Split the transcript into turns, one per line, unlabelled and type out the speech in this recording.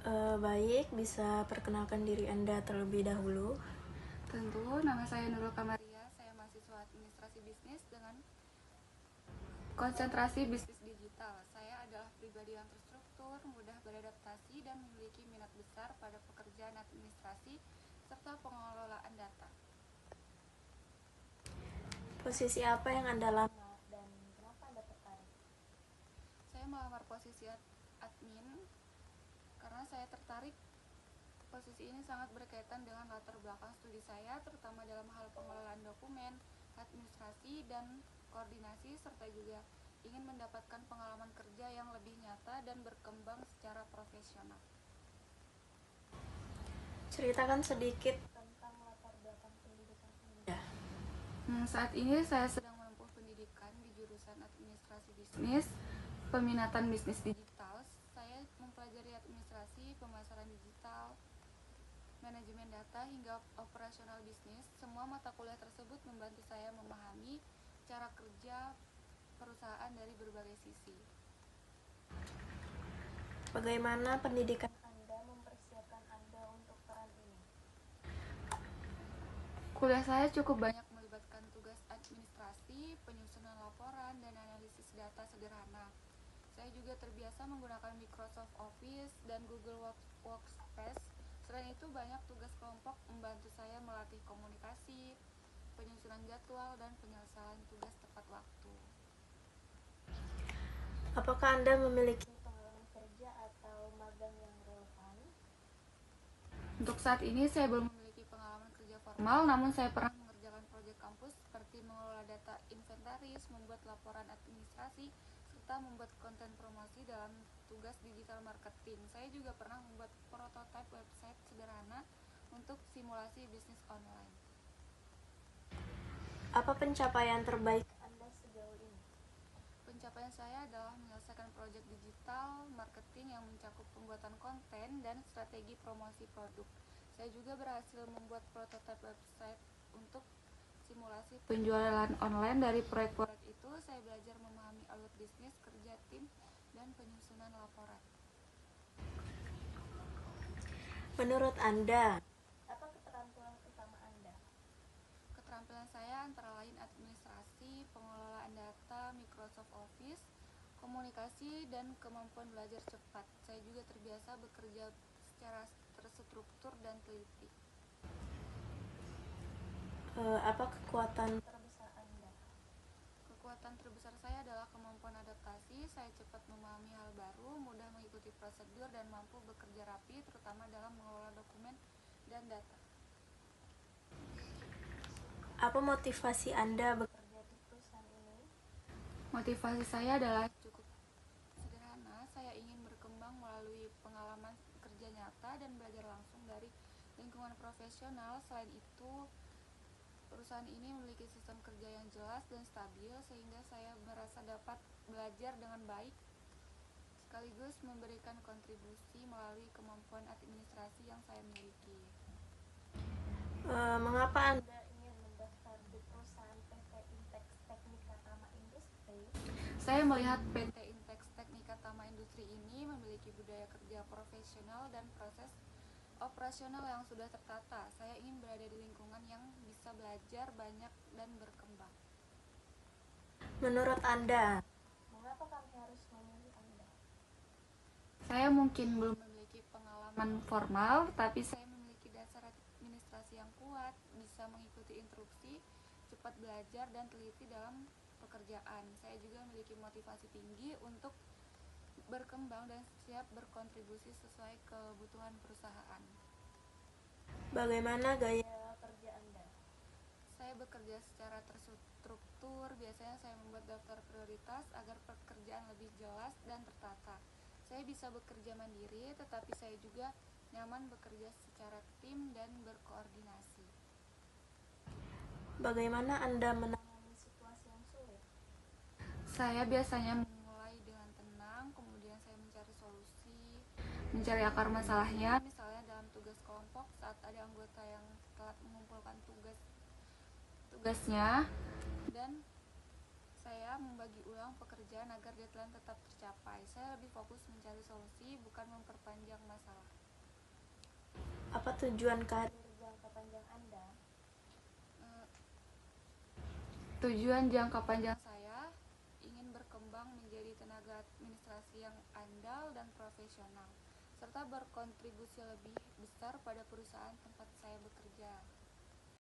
Baik, bisa perkenalkan diri Anda terlebih dahulu.
Tentu, nama saya Nurul Kamaria, saya mahasiswa administrasi bisnis dengan konsentrasi bisnis digital. Saya adalah pribadi yang terstruktur, mudah beradaptasi, dan memiliki minat besar pada pekerjaan administrasi serta pengelolaan data.
Posisi apa yang Anda lamar dan kenapa Anda tertarik?
Saya melamar posisi admin karena saya tertarik. Posisi ini sangat berkaitan dengan latar belakang studi saya, terutama dalam hal pengelolaan dokumen, administrasi, dan koordinasi, serta juga ingin mendapatkan pengalaman kerja yang lebih nyata dan berkembang secara profesional.
Ceritakan sedikit tentang latar belakang pendidikan Anda.
Saat ini saya sedang menempuh pendidikan di jurusan administrasi bisnis, peminatan bisnis digital. Saya mempelajari administrasi, pemasaran digital, manajemen data, hingga operasional bisnis. Semua mata kuliah tersebut membantu saya memahami cara kerja perusahaan dari berbagai sisi.
Bagaimana pendidikan Anda mempersiapkan Anda untuk peran ini?
Kuliah saya cukup banyak melibatkan tugas administrasi, penyusunan laporan, dan analisis data sederhana. Saya juga terbiasa menggunakan Microsoft Office dan Google Workspace. Selain itu, banyak tugas kelompok membantu saya melatih komunikasi, penyusunan jadwal, dan penyelesaian tugas tepat waktu.
Apakah Anda memiliki pengalaman kerja atau magang yang relevan?
Untuk saat ini, saya belum memiliki pengalaman kerja formal, namun saya pernah mengerjakan proyek kampus seperti mengelola data inventaris, membuat laporan administrasi, serta membuat konten promosi dalam tugas digital marketing. Saya juga pernah membuat prototipe website sederhana untuk simulasi bisnis online.
Apa pencapaian terbaik Anda sejauh ini?
Pencapaian saya adalah menyelesaikan proyek digital marketing yang mencakup pembuatan konten dan strategi promosi produk. Saya juga berhasil membuat prototipe website untuk simulasi penjualan online. Dari proyek-proyek itu, saya belajar memahami alur bisnis, kerja tim, dan penyusunan laporan.
Menurut Anda, apa keterampilan utama Anda?
Keterampilan saya antara lain administrasi, pengelolaan data, Microsoft Office, komunikasi, dan kemampuan belajar cepat. Saya juga terbiasa bekerja secara terstruktur dan teliti.
Apa kekuatan terbesar Anda?
Kekuatan terbesar saya adalah kemampuan adaptasi. Saya cepat memahami hal baru, mudah mengikuti prosedur, dan mampu bekerja rapi, terutama dalam mengelola dokumen dan data.
Apa motivasi Anda bekerja di perusahaan ini?
Motivasi saya adalah cukup sederhana. Saya ingin berkembang melalui pengalaman kerja nyata dan belajar langsung dari lingkungan profesional. Selain itu, perusahaan ini memiliki sistem kerja yang jelas dan stabil, sehingga saya merasa dapat belajar dengan baik sekaligus memberikan kontribusi melalui kemampuan administrasi yang saya miliki.
Mengapa Anda ingin mendaftar di perusahaan PT Intex Teknika Tama Industri?
Saya melihat PT Intex Teknika Tama Industri ini memiliki budaya kerja profesional dan proses operasional yang sudah tertata. Saya ingin berada di lingkungan yang bisa belajar banyak dan berkembang.
Menurut Anda, mengapa kami harus memilih Anda?
Saya mungkin belum memiliki pengalaman formal, tapi saya memiliki dasar administrasi yang kuat, bisa mengikuti instruksi, cepat belajar, dan teliti dalam pekerjaan. Saya juga memiliki motivasi tinggi untuk berkembang dan siap berkontribusi sesuai kebutuhan perusahaan.
Bagaimana gaya kerja Anda?
Saya bekerja secara terstruktur. Biasanya saya membuat daftar prioritas agar pekerjaan lebih jelas dan tertata. Saya bisa bekerja mandiri, tetapi saya juga nyaman bekerja secara tim dan berkoordinasi.
Bagaimana Anda menangani situasi yang sulit?
Saya biasanya memulai dengan tenang, kemudian saya mencari solusi, mencari akar masalahnya. Misalnya dalam tugas kelompok, saat ada anggota yang telat mengumpulkan tugasnya, dan saya membagi ulang pekerjaan agar deadline tetap tercapai. Saya lebih fokus mencari solusi, bukan memperpanjang masalah.
Apa tujuan karir jangka panjang Anda?
Tujuan jangka panjang saya ingin berkembang menjadi tenaga administrasi yang andal dan profesional, serta berkontribusi lebih besar pada perusahaan tempat saya bekerja.